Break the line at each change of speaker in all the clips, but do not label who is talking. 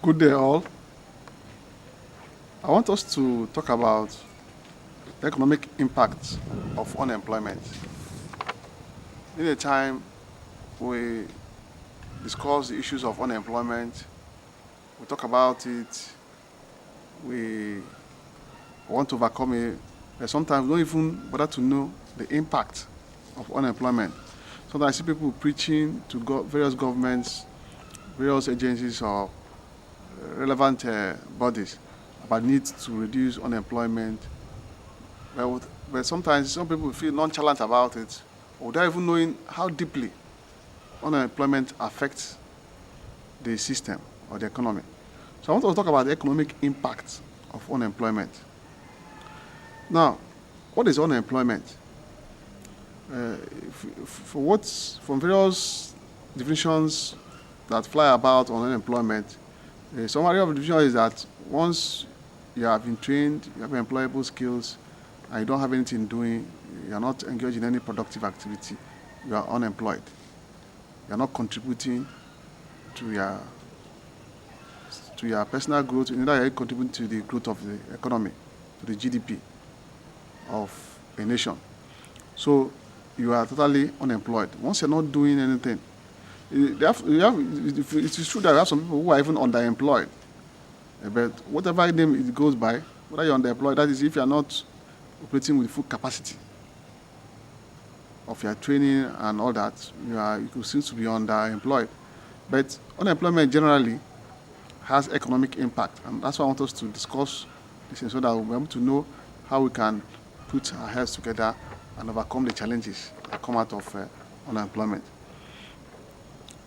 Good day, all. I want us to talk about the economic impact of unemployment. In a time we discuss the issues of unemployment, we talk about it, we want to overcome it, but sometimes we don't even bother to know the impact of unemployment. Sometimes I see people preaching to various governments, various agencies, or relevant bodies about need to reduce unemployment. But sometimes some people feel nonchalant about it, without even knowing how deeply unemployment affects the system or the economy. So I want to talk about the economic impact of unemployment. Now, what is unemployment? From various definitions that fly about on unemployment, the summary of the definition is that once you have been trained, you have employable skills, and you don't have anything doing, you are not engaged in any productive activity, you are unemployed. You are not contributing to your personal growth, neither are you contributing to the growth of the economy, to the GDP of a nation. So you are totally unemployed. Once you're not doing anything, it is true that we have some people who are even underemployed. But whatever name it goes by, whether you're underemployed, that is if you're not operating with full capacity of your training and all that, you could seem to be underemployed. But unemployment generally has economic impact, and that's why I want us to discuss this so that we'll be able to know how we can put our heads together and overcome the challenges that come out of unemployment.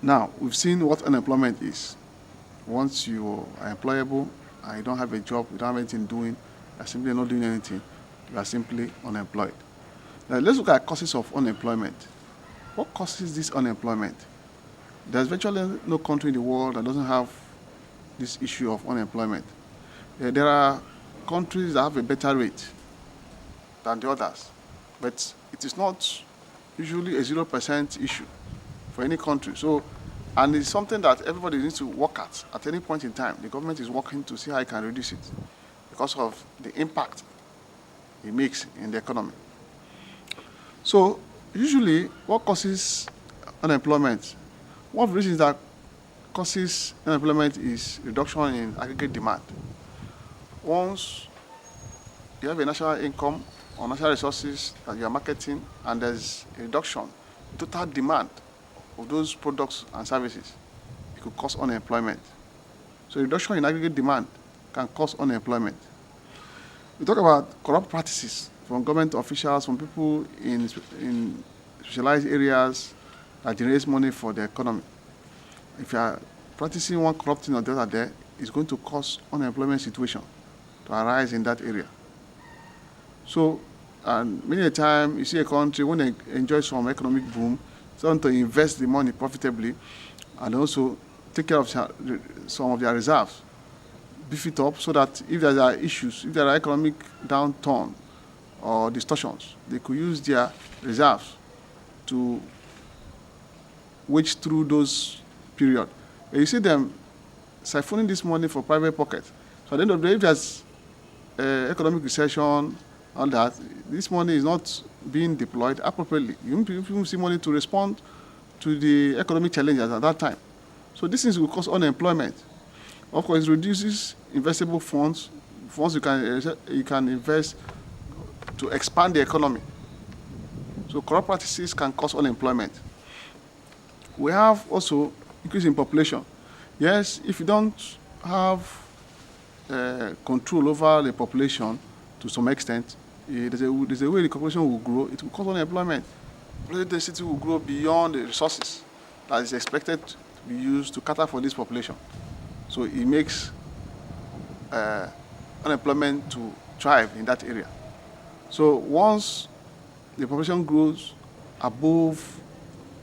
Now, we've seen what unemployment is. Once you are employable and you don't have a job, you don't have anything doing, you're simply not doing anything, you are simply unemployed. Now, let's look at causes of unemployment. What causes this unemployment? There's virtually no country in the world that doesn't have this issue of unemployment. There are countries that have a better rate than the others, but it is not usually a 0% issue for any country. So, and it's something that everybody needs to work at any point in time. The government is working to see how it can reduce it because of the impact it makes in the economy. So, usually, what causes unemployment? One of the reasons that causes unemployment is reduction in aggregate demand. Once you have a national income or national resources that you are marketing and there's a reduction in total demand of those products and services, it could cause unemployment. So reduction in aggregate demand can cause unemployment. We talk about corrupt practices from government officials, from people in specialized areas that generates money for the economy. If you are practicing one corrupt thing or the other there, it's going to cause unemployment situation to arise in that area. So, and many a time you see a country when they enjoy some economic boom, they want to invest the money profitably and also take care of some of their reserves, beef it up so that if there are issues, if there are economic downturn or distortions, they could use their reserves to wage through those periods. You see them siphoning this money for private pocket. So at the end of the day, if there's economic recession, all that, this money is not being deployed appropriately. You see money to respond to the economic challenges at that time. So this is will cause unemployment. Of course, it reduces investable funds you can invest to expand the economy. So corrupt practices can cause unemployment. We have also increase in population. Yes, if you don't have control over the population to some extent, there's a way the population will grow. It will cause unemployment. Population density will grow beyond the resources that is expected to be used to cater for this population. So it makes unemployment to thrive in that area. So once the population grows above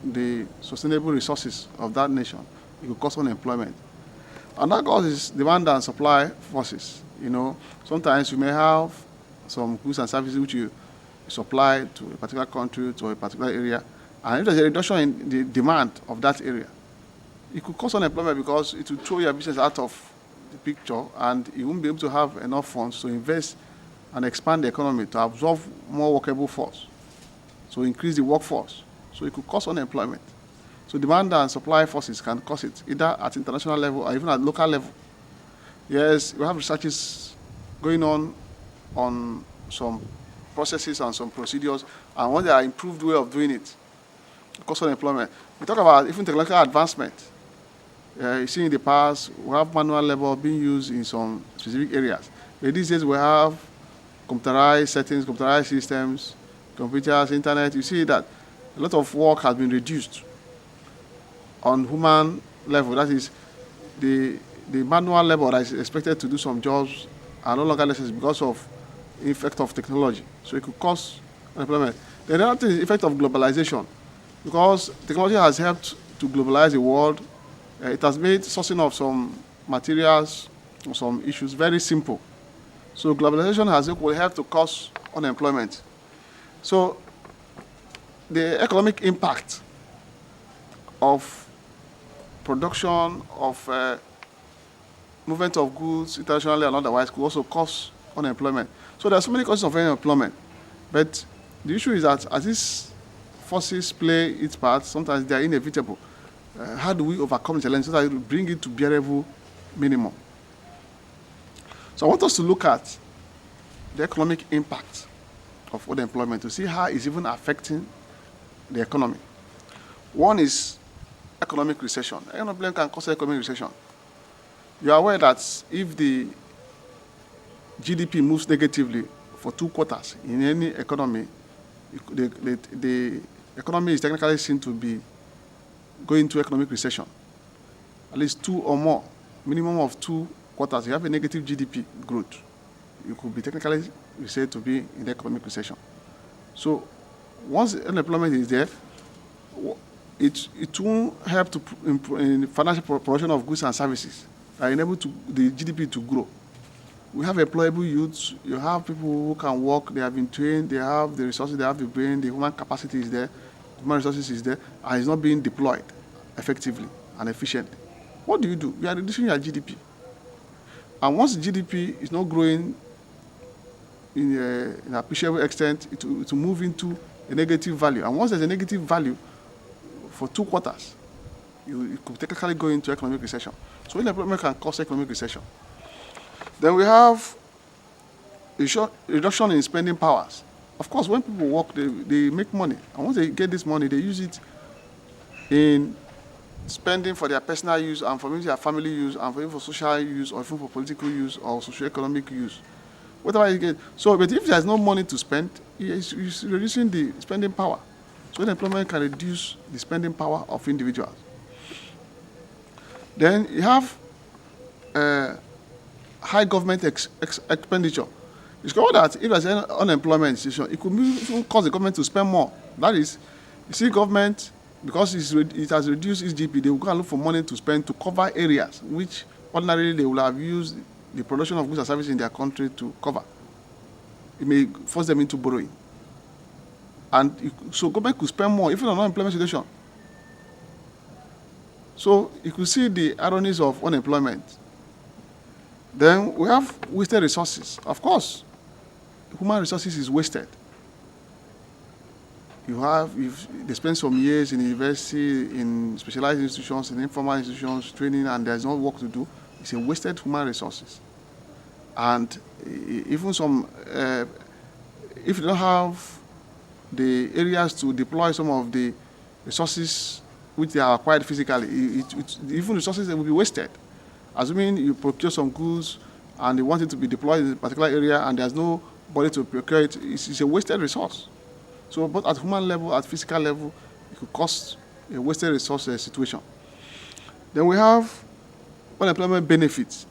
the sustainable resources of that nation, it will cause unemployment. And that causes demand and supply forces. Sometimes you may have some goods and services which you supply to a particular country, to a particular area, and if there's a reduction in the demand of that area, it could cause unemployment because it will throw your business out of the picture, and you won't be able to have enough funds to invest and expand the economy to absorb more workable force, so increase the workforce. So it could cause unemployment. So demand and supply forces can cause it, either at international level or even at local level. Yes, we have researches going on some processes and some procedures, and when there are improved way of doing it, cause unemployment. We talk about even technological advancement. You see in the past, we have manual labor being used in some specific areas. But these days we have computerized settings, computerized systems, computers, internet. You see that a lot of work has been reduced on human level. That is, the manual labor that is expected to do some jobs are no longer necessary because of the effect of technology. So it could cause unemployment. The other thing is the effect of globalization. Because technology has helped to globalize the world, it has made sourcing of some materials or some issues very simple. So globalization will help to cause unemployment. So the economic impact of production, of movement of goods internationally and otherwise could also cause unemployment. So there are so many causes of unemployment. But the issue is that as these forces play its part, sometimes they are inevitable. How do we overcome the challenge so that we bring it to bearable minimum? So I want us to look at the economic impact of unemployment to see how it's even affecting the economy. One is economic recession. Unemployment can cause economic recession. You are aware that if the GDP moves negatively for 2 quarters in any economy, the economy is technically seen to be going into economic recession. At least 2 or more, minimum of 2 quarters, you have a negative GDP growth. You could be technically said to be in economic recession. So once unemployment is there, it won't help to improve in financial production of goods and services that enable the GDP to grow. We have employable youths, you have people who can work, they have been trained, they have the resources, they have the brain, the human capacity is there, human resources is there, and it's not being deployed effectively and efficiently. What do? You are reducing your GDP. And once the GDP is not growing in an appreciable extent, it will move into a negative value. And once there's a negative value for 2 quarters, you could technically go into economic recession. So unemployment can cause economic recession. Then we have a reduction in spending powers. Of course, when people work, they make money. And once they get this money, they use it in spending for their personal use and for maybe their family use and for social use or even for political use or socio-economic use. Whatever you get. So, but if there's no money to spend, it's reducing the spending power. So unemployment can reduce the spending power of individuals. Then you have high government expenditure. It's called that if there's an unemployment situation, it could even cause the government to spend more. That is, you see government, because it has reduced its GDP, they will go and look for money to spend to cover areas which ordinarily they will have used the production of goods and services in their country to cover. It may force them into borrowing. And so government could spend more, even on unemployment situation. So you could see the ironies of unemployment. Then we have wasted resources. Of course, human resources is wasted. If they spend some years in university, in specialized institutions, in informal institutions, training, and there's no work to do, it's a wasted human resources. And even if you don't have the areas to deploy some of the resources which they are acquired physically, even resources that will be wasted. Assuming you procure some goods and they want it to be deployed in a particular area and there's nobody to procure it, it's a wasted resource. So both at human level, at physical level, it could cause a wasted resource situation. Then we have unemployment benefits.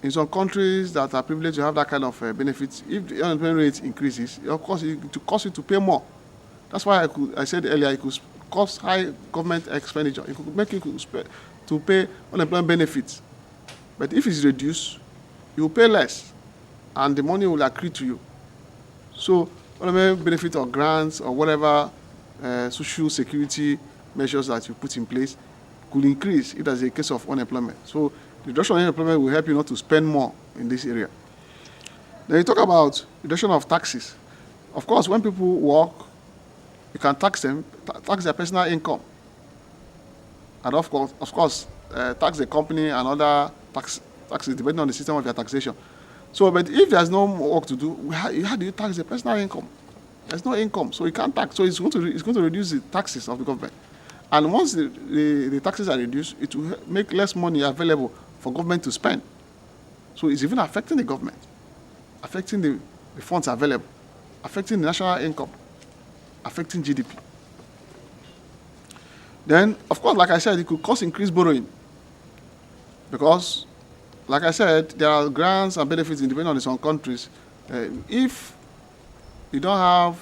In some countries that are privileged to have that kind of benefits, if the unemployment rate increases, of course, it will cost you to pay more. That's why I said earlier, it could cost high government expenditure. It could make you to pay unemployment benefits. But if it's reduced, you will pay less, and the money will accrue to you. So unemployment benefit or grants or whatever social security measures that you put in place could increase if there's a case of unemployment. So Reduction in unemployment will help you not to spend more in this area. Then you talk about reduction of taxes. Of course, when people work, you can tax them, tax their personal income. And of course, tax the company and other taxes depending on the system of your taxation. So, but if there's no work to do, how do you tax the personal income? There's no income, so you can't tax. So it's going to reduce the taxes of the government. And once the taxes are reduced, it will make less money available for government to spend. So it's even affecting the government, affecting the funds available, affecting the national income, affecting GDP. Then, of course, like I said, it could cause increased borrowing because, like I said, there are grants and benefits depending on some countries. If you don't have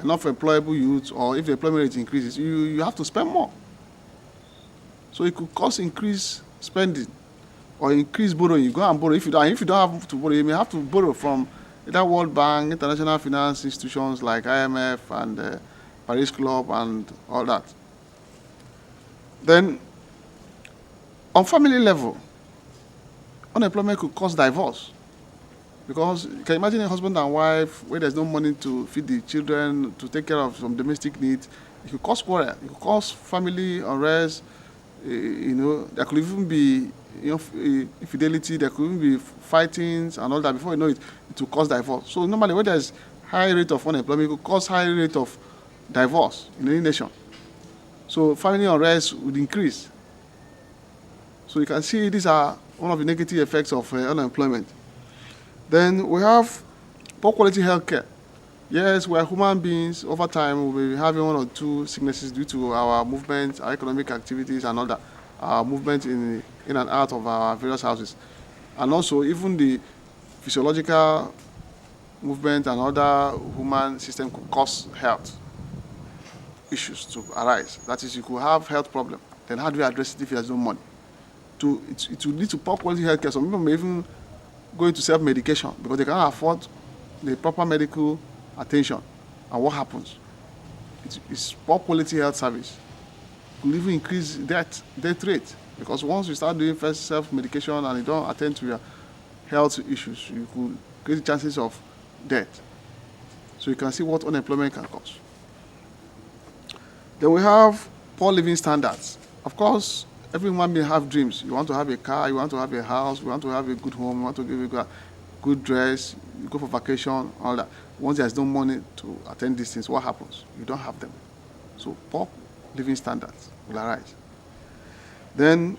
enough employable youth, or if the employment rate increases, you have to spend more. So it could cause increased spending or increased borrowing. You go and borrow. If you don't have to borrow, you may have to borrow from either World Bank, international finance institutions like IMF and Paris Club and all that. Then, on family level, unemployment could cause divorce. Because you can imagine a husband and wife where there's no money to feed the children, to take care of some domestic needs. It could cause quarrel. It could cause family unrest. There could even be infidelity. There could even be fightings and all that. Before you know it, it will cause divorce. So normally when there's high rate of unemployment, it could cause high rate of divorce in any nation. So family unrest would increase. So you can see these are one of the negative effects of unemployment. Then we have poor quality healthcare. Yes, we are human beings. Over time, we'll be having one or two sicknesses due to our movement, our economic activities, and all that. Our movement in and out of our various houses. And also, even the physiological movement and other human system could cause health issues to arise. That is, you could have health problem. Then how do you address it if there's no money? It will lead to poor quality healthcare. Some people may even go into self-medication because they cannot afford the proper medical attention. And what happens? It's poor quality health service. It will even increase death rate, because once you start doing first self-medication and you don't attend to your health issues, you could increase the chances of death. So you can see what unemployment can cause. Then we have poor living standards. Of course, every human being have dreams. You want to have a car, you want to have a house, you want to have a good home, you want to give a good dress, you go for vacation, all that. Once there's no money to attend these things, what happens? You don't have them. So poor living standards will arise. Then,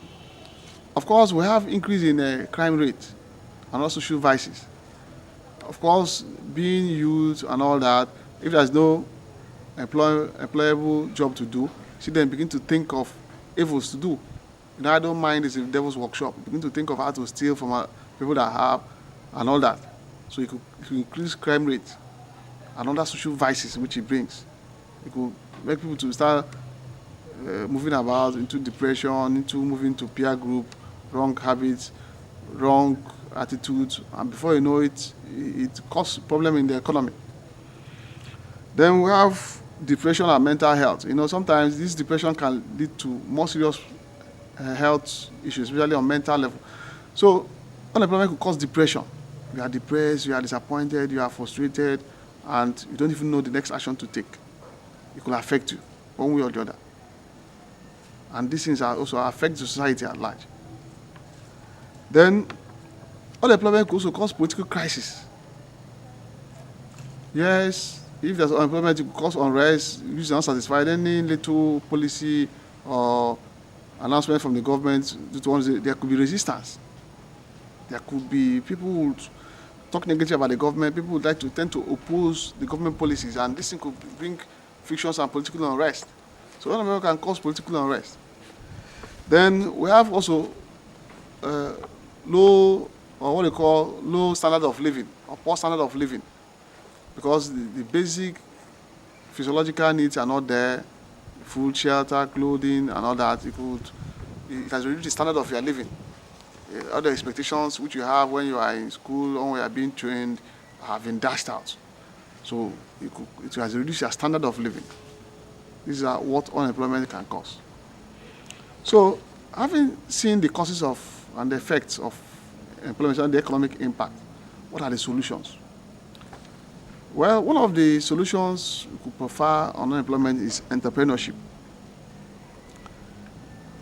of course, we have increase in crime rate and also social vices. Of course, being youth and all that, if there's no employable job to do, see them begin to think of evils to do. I don't mind this if devil's workshop. You begin to think of how to steal from people that have and all that. So it could increase crime rate and other social vices which it brings. It could make people to start moving about into depression, into moving to peer group, wrong habits, wrong attitudes, and before you know it, it causes problem in the economy. Then we have depression and mental health. Sometimes this depression can lead to more serious health issues, especially on mental level. So unemployment could cause depression. You are depressed, you are disappointed, you are frustrated, and you don't even know the next action to take. It could affect you one way or the other. And these things also affect the society at large. Then unemployment could also cause political crisis. Yes, if there's unemployment, it could cause unrest, if you're not satisfied, any little policy or announcement from the government, there could be resistance. There could be people who would talk negative about the government, people would like to tend to oppose the government policies, and this thing could bring frictions and political unrest. So unemployment can cause political unrest. Then we have also low standard of living, or poor standard of living, because the basic physiological needs are not there, food, shelter, clothing, and all that. It has reduced the standard of your living. Other expectations which you have when you are in school or when you are being trained have been dashed out. So it has reduced your standard of living. These are what unemployment can cause. So Having seen the causes of and the effects of employment and the economic impact, what are the solutions? Well, one of the solutions we could prefer on unemployment is entrepreneurship.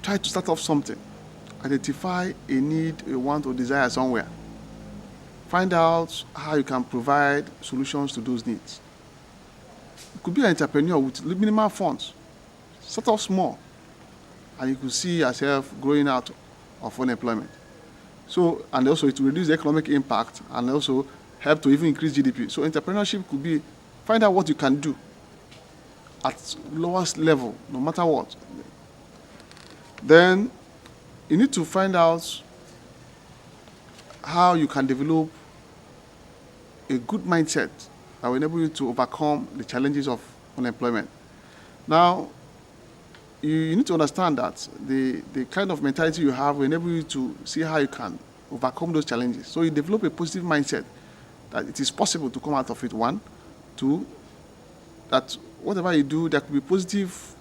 Try to start off something. Identify a need, a want, or desire somewhere. Find out how you can provide solutions to those needs. You could be an entrepreneur with minimal funds. Start off small, and you could see yourself growing out of unemployment. So, and also it will reduce the economic impact and also help to even increase GDP. So entrepreneurship could be find out what you can do at lowest level, no matter what. Then you need to find out how you can develop a good mindset that will enable you to overcome the challenges of unemployment. Now, you need to understand that the kind of mentality you have will enable you to see how you can overcome those challenges. So you develop a positive mindset that it is possible to come out of it. One, two, that whatever you do, there could be positive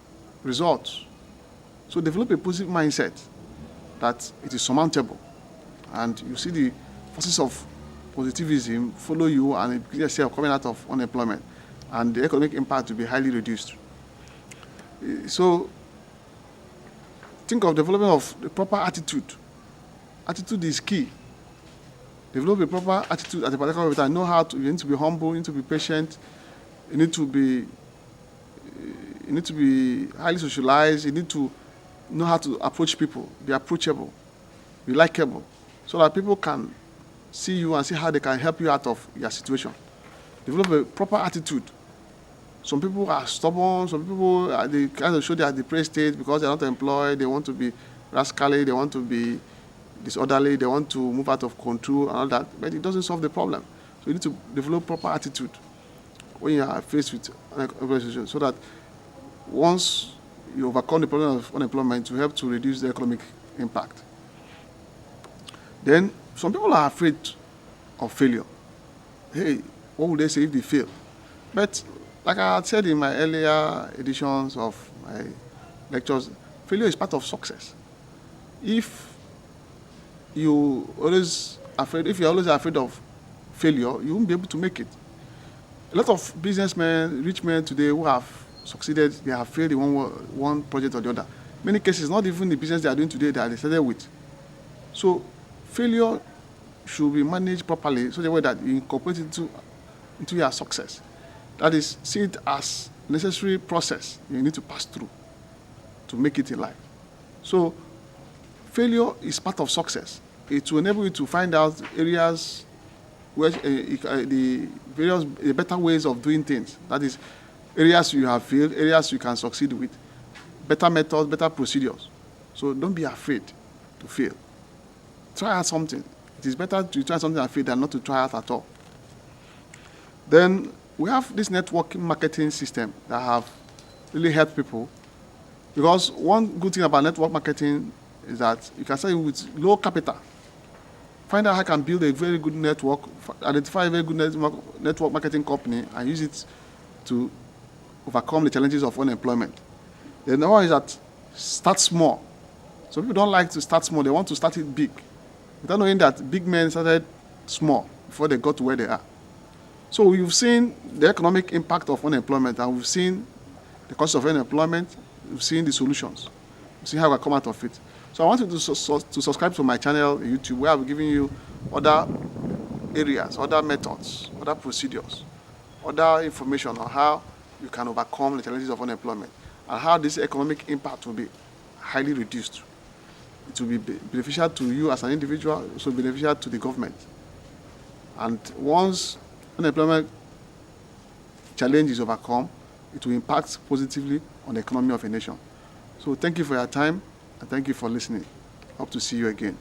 results. So develop a positive mindset that it is surmountable, and you see the forces of positivism follow you and you yourself coming out of unemployment, and the economic impact will be highly reduced. So think of development of the proper attitude. Attitude is key. Develop a proper attitude at a particular time. Know how to. You need to be humble. You need to be patient. You need to be highly socialized. You need to know how to approach people. Be approachable. Be likable, so that people can see you and see how they can help you out of your situation. Develop a proper attitude. Some people are stubborn. Some people they kind of show they are depressed state because they are not employed. They want to be rascally. They want to be disorderly. They want to move out of control and all that. But it doesn't solve the problem. So you need to develop proper attitude when you are faced with an situation, so that once you overcome the problem of unemployment, to help to reduce the economic impact. Then some people are afraid of failure. Hey, what would they say if they fail? But like I had said in my earlier editions of my lectures, failure is part of success. If you're always afraid of failure, you won't be able to make it. A lot of businessmen, rich men today who have succeeded, they have failed in one project or the other. Many cases, not even the business they are doing today that they started with. So failure should be managed properly so the way that you incorporate it into your success. That is, see it as necessary process you need to pass through to make it in life. So failure is part of success. It will enable you to find out areas where the better ways of doing things. That is, areas you have failed, areas you can succeed with, better methods, better procedures. So don't be afraid to fail. Try out something. It is better to try something and fail than not to try out at all. Then we have this networking marketing system that have really helped people, because one good thing about network marketing is that you can start with low capital. Find out how you can build a very good network, identify a very good network marketing company, and use it to overcome the challenges of unemployment. The other one is that start small. So people don't like to start small, they want to start it big, without knowing that big men started small before they got to where they are. So we've seen the economic impact of unemployment, and we've seen the cost of unemployment, we've seen the solutions, we've seen how we come out of it. So I want you to subscribe to my channel, YouTube, where I'll be giving you other areas, other methods, other procedures, other information on how you can overcome the challenges of unemployment and how this economic impact will be highly reduced. It will be beneficial to you as an individual, also beneficial to the government. And once unemployment challenge is overcome, it will impact positively on the economy of a nation. So thank you for your time, and thank you for listening. Hope to see you again.